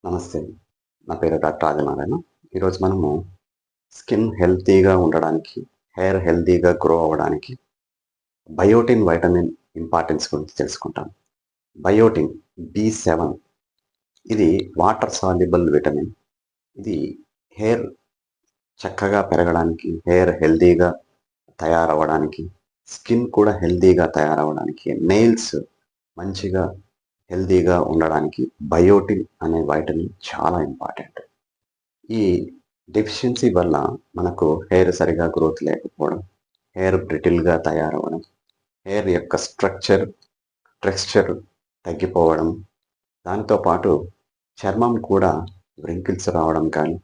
నమస్తే. నా పేరు డాక్టర్ ఆదినారాయణ. ఈరోజు మనము స్కిన్ హెల్తీగా ఉండడానికి, హెయిర్ హెల్తీగా గ్రో అవ్వడానికి బయోటిన్ వైటమిన్ ఇంపార్టెన్స్ గురించి తెలుసుకుంటాం. బయోటిన్ B7 ఇది వాటర్ సాల్యుబుల్ విటమిన్. ఇది హెయిర్ చక్కగా పెరగడానికి, హెయిర్ హెల్తీగా తయారవ్వడానికి, స్కిన్ కూడా హెల్తీగా తయారవ్వడానికి, నెయిల్స్ మంచిగా హెల్తీగా ఉండడానికి బయోటిన్ అనే వైటమిన్ చాలా ఇంపార్టెంట్. ఈ డెఫిషియన్సీ వల్ల మనకు హెయిర్ సరిగా గ్రోత్ లేకపోవడం, హెయిర్ బ్రిటిల్గా తయారవ్వడం, హెయిర్ యొక్క టెక్స్చర్ తగ్గిపోవడం, దాంతో పాటు చర్మం కూడా వ్రింకిల్స్ రావడం కానీ,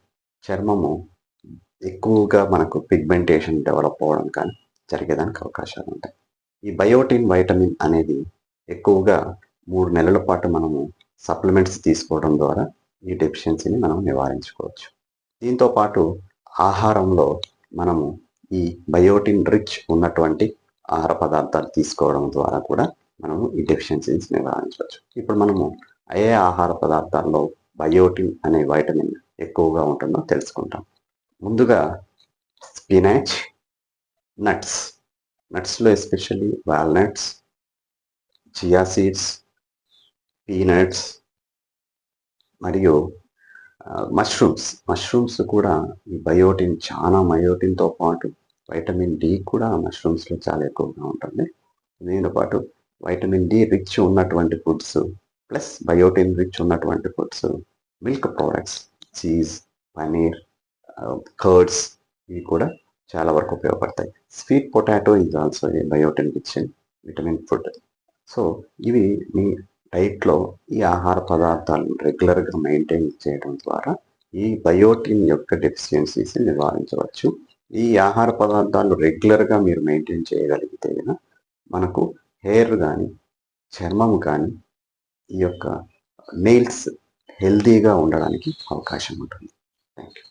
చర్మము ఎక్కువగా మనకు పిగ్మెంటేషన్ డెవలప్ అవ్వడం కానీ జరిగేదానికి అవకాశాలు ఉంటాయి. ఈ బయోటిన్ వైటమిన్ అనేది ఎక్కువగా 3 నెలల పాటు మనము సప్లిమెంట్స్ తీసుకోవడం ద్వారా ఈ డెఫిషియన్సీని మనం నివారించుకోవచ్చు. దీంతో పాటు ఆహారంలో మనము ఈ బయోటిన్ రిచ్ ఉన్నటువంటి ఆహార పదార్థాలు తీసుకోవడం ద్వారా కూడా మనము ఈ డెఫిషియన్సీస్ నివారించవచ్చు. ఇప్పుడు మనము ఏ ఆహార పదార్థాల్లో బయోటిన్ అనే వైటమిన్ ఎక్కువగా ఉంటుందో తెలుసుకుంటాం. ముందుగా స్పినాచ్, నట్స్లో especially walnuts, chia seeds, peanuts మరియు మష్రూమ్స్ కూడా ఈ బయోటిన్ బయోటిన్తో పాటు వైటమిన్ డి కూడా మష్రూమ్స్లో చాలా ఎక్కువగా ఉంటుంది. దీంతో పాటు వైటమిన్ డి రిచ్ ఉన్నటువంటి ఫుడ్స్ ప్లస్ బయోటిన్ రిచ్ ఉన్నటువంటి foods milk products, cheese, paneer, curds ఇవి కూడా చాలా వరకు ఉపయోగపడతాయి. Sweet potato is also a biotin rich vitamin food. So ఇవి మీ డైట్లో ఈ ఆహార పదార్థాలను రెగ్యులర్గా మెయింటైన్ చేయడం ద్వారా ఈ బయోటిన్ యొక్క డెఫిషియన్సీస్ నివారించవచ్చు. ఈ ఆహార పదార్థాలు రెగ్యులర్గా మీరు మెయింటైన్ చేయగలిగితే మనకు హెయిర్ కానీ, చర్మం కానీ, ఈ యొక్క నెయిల్స్ హెల్తీగా ఉండడానికి అవకాశం ఉంటుంది. Thank you.